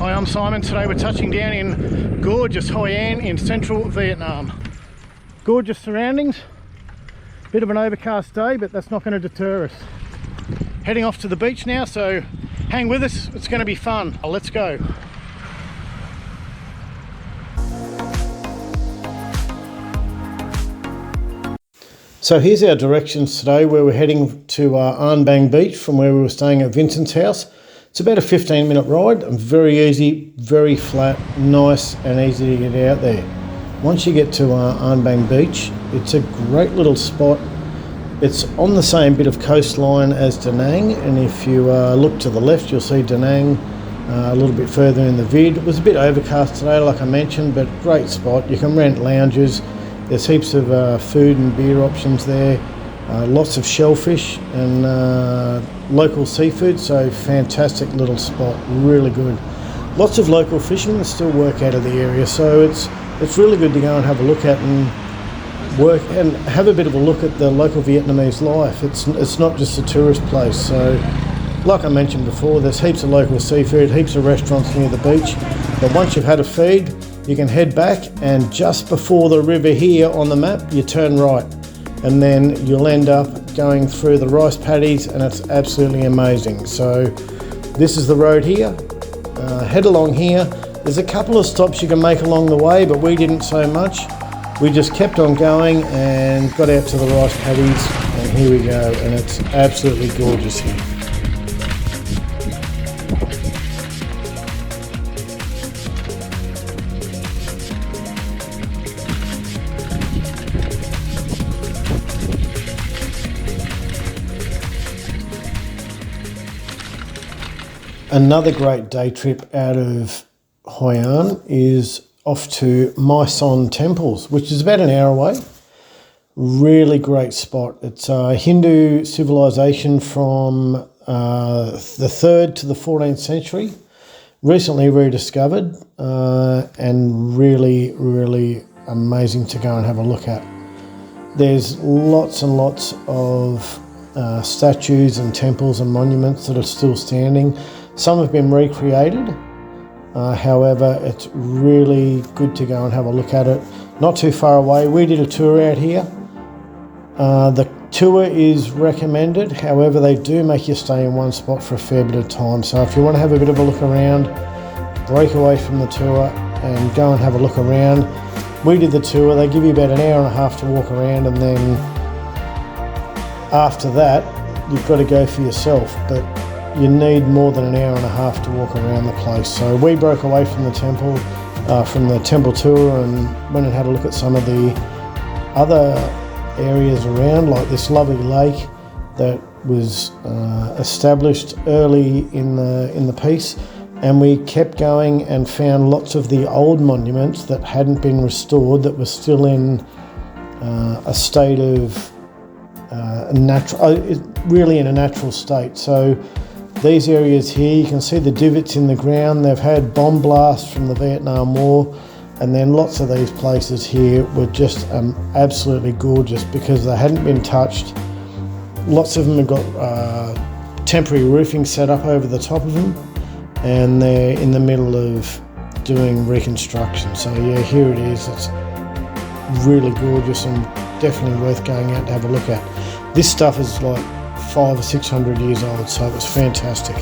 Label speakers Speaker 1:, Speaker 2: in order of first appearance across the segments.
Speaker 1: Hi, I'm Simon. Today we're touching down in gorgeous Hoi-An in central Vietnam. Gorgeous surroundings, bit of an overcast day, but that's not going to deter us. Heading off to the beach now, so hang with us, it's going to be fun. Let's go. So here's our directions today, where we're heading to An Bang Beach from where we were staying at Vincent's house. It's about a 15-minute ride and very easy, very flat, nice and easy to get out there. Once you get to An Bang Beach, it's a great little spot. It's on the same bit of coastline as Da Nang, and if you look to the left, you'll see Da Nang a little bit further in the vid. It was a bit overcast today, like I mentioned, but great spot. You can rent lounges. There's heaps of food and beer options there. Lots of shellfish and local seafood, so fantastic little spot, really good. Lots of local fishermen still work out of the area, so it's really good to go and have a look at and work and have a bit of a look at the local Vietnamese life. It's not just a tourist place. So like I mentioned before, there's heaps of local seafood, heaps of restaurants near the beach, but once you've had a feed, you can head back, and just before the river here on the map, you turn right, and then you'll end up going through the rice paddies, and it's absolutely amazing. So this is the road here. Head along here. There's a couple of stops you can make along the way, but we didn't so much. We just kept on going and got out to the rice paddies, and here we go, and it's absolutely gorgeous here. Another great day trip out of Hoi-An is off to Mai Son Temples, which is about an hour away. Really great spot. It's a Hindu civilization from the 3rd to the 14th century, recently rediscovered, and really, really amazing to go and have a look at. There's lots and lots of statues and temples and monuments that are still standing. Some have been recreated, however, it's really good to go and have a look at it. Not too far away. We did a tour out here. The tour is recommended, however, they do make you stay in one spot for a fair bit of time. So if you want to have a bit of a look around, break away from the tour and go and have a look around. We did the tour. They give you about an hour and a half to walk around, and then after that, you've got to go for yourself. But you need more than an hour and a half to walk around the place. So we broke away from the temple tour, and went and had a look at some of the other areas around, like this lovely lake that was established early in the piece. And we kept going and found lots of the old monuments that hadn't been restored, that were still in a state of really in a natural state. So these areas here, you can see the divots in the ground. They've had bomb blasts from the Vietnam War, and then lots of these places here were just absolutely gorgeous because they hadn't been touched. Lots of them have got temporary roofing set up over the top of them, and they're in the middle of doing reconstruction. So yeah, here it is. It's really gorgeous and definitely worth going out to have a look at. This stuff is like 500 or 600 years old, so it was fantastic.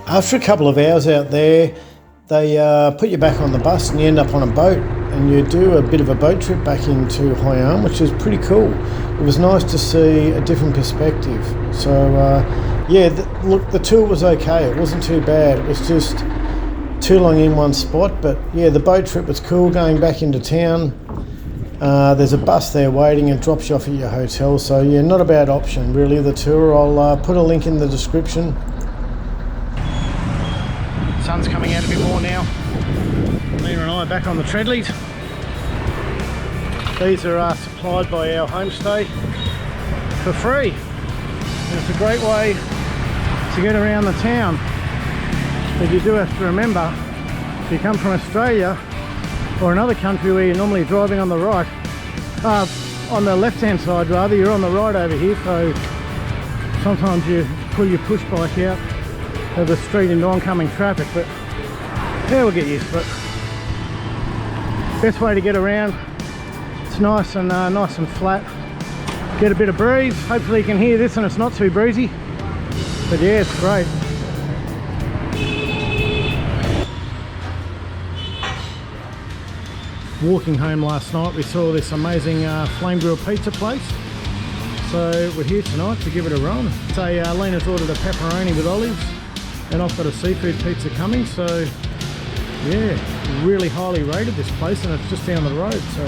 Speaker 1: After a couple of hours out there, they put you back on the bus and you end up on a boat, and you do a bit of a boat trip back into Hoi-An, which is pretty cool. It was nice to see a different perspective. So yeah, look, the tour was okay. It wasn't too bad. It was just too long in one spot, but yeah, the boat trip was cool. Going back into town, there's a bus there waiting and drops you off at your hotel. So yeah, not a bad option really, the tour. I'll put a link in the description. sun's coming out a bit more now. Lena and I are back on the treadlies. These are supplied by our homestay for free. And it's a great way to get around the town. But you do have to remember, if you come from Australia or another country where you're normally driving on the right, on the left hand side rather, you're on the right over here, so sometimes you pull your push bike out of the street into oncoming traffic, but yeah, we'll get used to it. Best way to get around. It's nice and flat. Get a bit of breeze. Hopefully you can hear this and it's not too breezy. But yeah, it's great. Walking home last night, we saw this amazing flame grilled pizza place. So we're here tonight to give it a run. Lena's ordered a pepperoni with olives, and I've got a seafood pizza coming. So yeah, really highly rated this place, and it's just down the road. So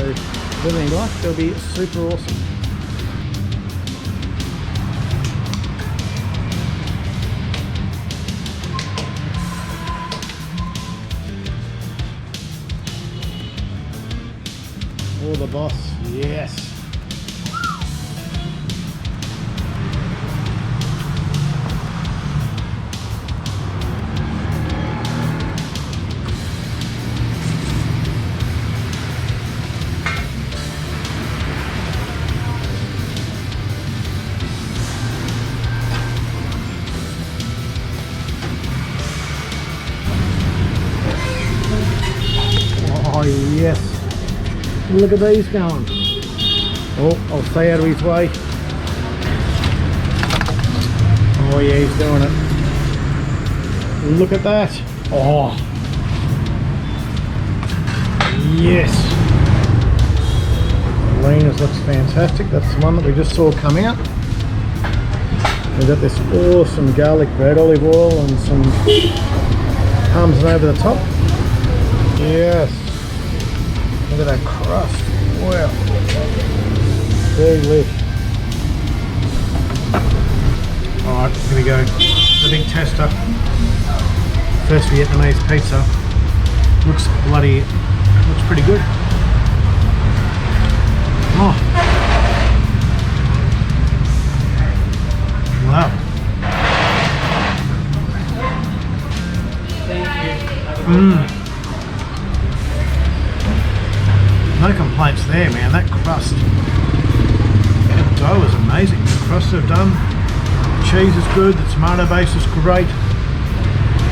Speaker 1: with any luck, they'll be super awesome. Oh, the boss, yes. Oh, yes. Look at these going. Oh, I'll stay out of his way. Oh yeah, he's doing it. Look at that. Oh. Yes. Lena's looks fantastic. That's the one that we just saw come out. We've got this awesome garlic bread, olive oil and some parmesan over the top. Yes. Look at that crust. Wow. Very lit. Alright, here we go. The big tester. First Vietnamese pizza. Looks pretty good. Oh. Wow. Mmm. No complaints there, man. That crust, the dough is amazing. The crust they've done, the cheese is good, the tomato base is great.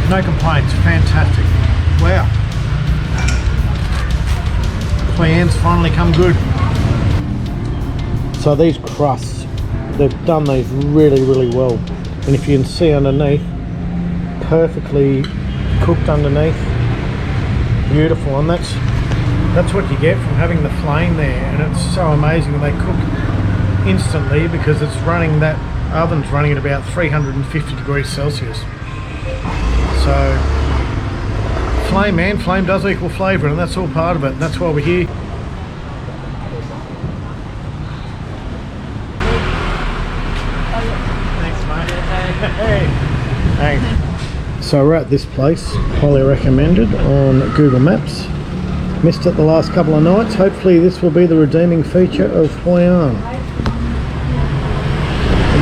Speaker 1: No complaints, fantastic. Wow. Hoi-An's finally come good. So these crusts, they've done these really, really well. And if you can see underneath, perfectly cooked underneath. Beautiful, and that's what you get from having the flame there, and it's so amazing. They cook instantly because it's running, that oven's running at about 350 degrees Celsius. So flame, man, flame does equal flavour, and that's all part of it, and that's why we're here. Thanks, mate. Hey. Thanks. So we're at this place, highly recommended on Google Maps. Missed it the last couple of nights. Hopefully this will be the redeeming feature of Hoi-An.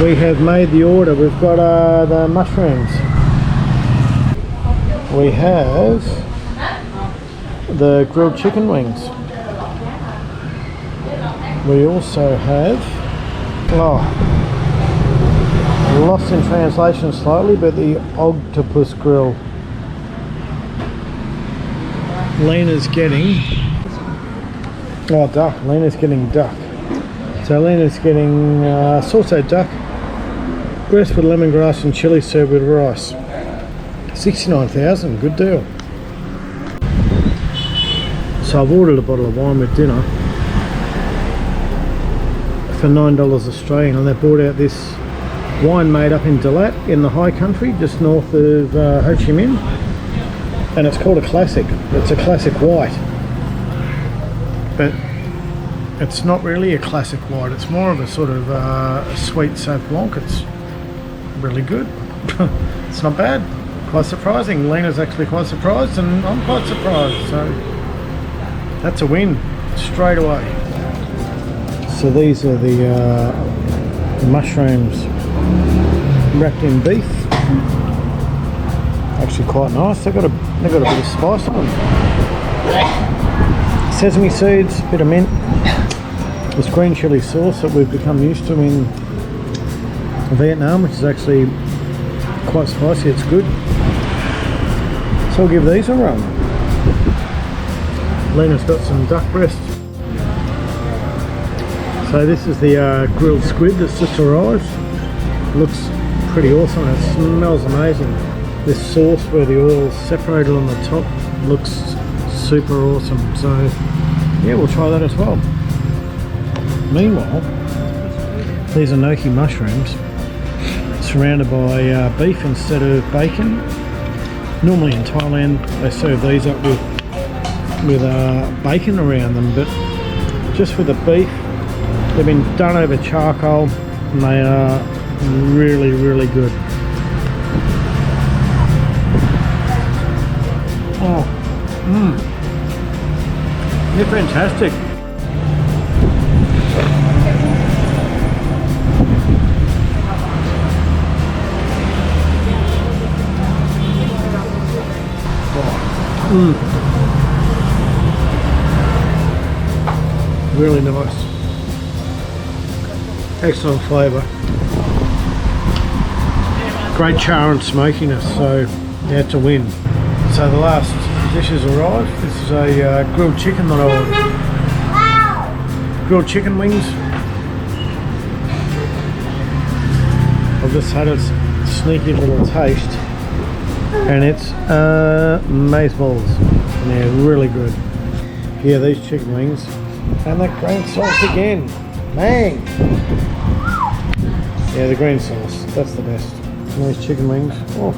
Speaker 1: We have made the order. We've got the mushrooms. We have the grilled chicken wings. We also have, lost in translation slightly, but the octopus grill. Lena's getting duck. Lena's getting duck. So Lena's getting sauteed duck, breast with lemongrass and chilli served with rice. 69,000, good deal. So I've ordered a bottle of wine with dinner for $9 Australian, and they brought out this wine made up in Dalat in the high country just north of Ho Chi Minh. And it's called a classic. It's a classic white, but it's not really a classic white. It's more of a sort of a sweet Sauv Blanc. It's really good. It's not bad. Quite surprising. Lena's actually quite surprised and I'm quite surprised, so that's a win straight away. So these are the mushrooms wrapped in beef. Actually quite nice. They've got a bit of spice on them. Sesame seeds, bit of mint. This green chili sauce that we've become used to in Vietnam, which is actually quite spicy. It's good. So I'll give these a run. Lena's got some duck breast. So this is the grilled squid that's just arrived. Looks pretty awesome. It smells amazing. This sauce where the oil's separated on the top looks super awesome. So yeah, we'll try that as well. Meanwhile, these are gnocchi mushrooms surrounded by beef instead of bacon. Normally in Thailand they serve these up with bacon around them, but just with the beef, they've been done over charcoal and they are really, really good. Oh, they're fantastic. Really nice. Excellent flavour. Great char and smokiness, so yeah, it's a win. So the last dish has arrived. This is a grilled chicken that I ordered. Grilled chicken wings. I've just had a sneaky little taste and it's amazeballs. And they're really good. Here, these chicken wings. And that green sauce again. Bang! Yeah, the green sauce. That's the best. And these chicken wings. Oh,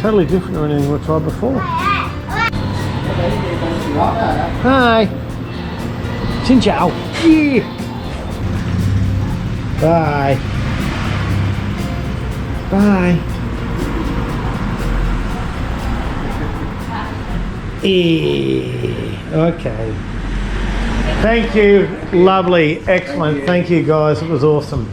Speaker 1: totally different to anything we've tried before. Hi! Xin chào! Yeah. Bye! Bye! Okay. Thank you. Lovely. Excellent. Thank you guys. It was awesome.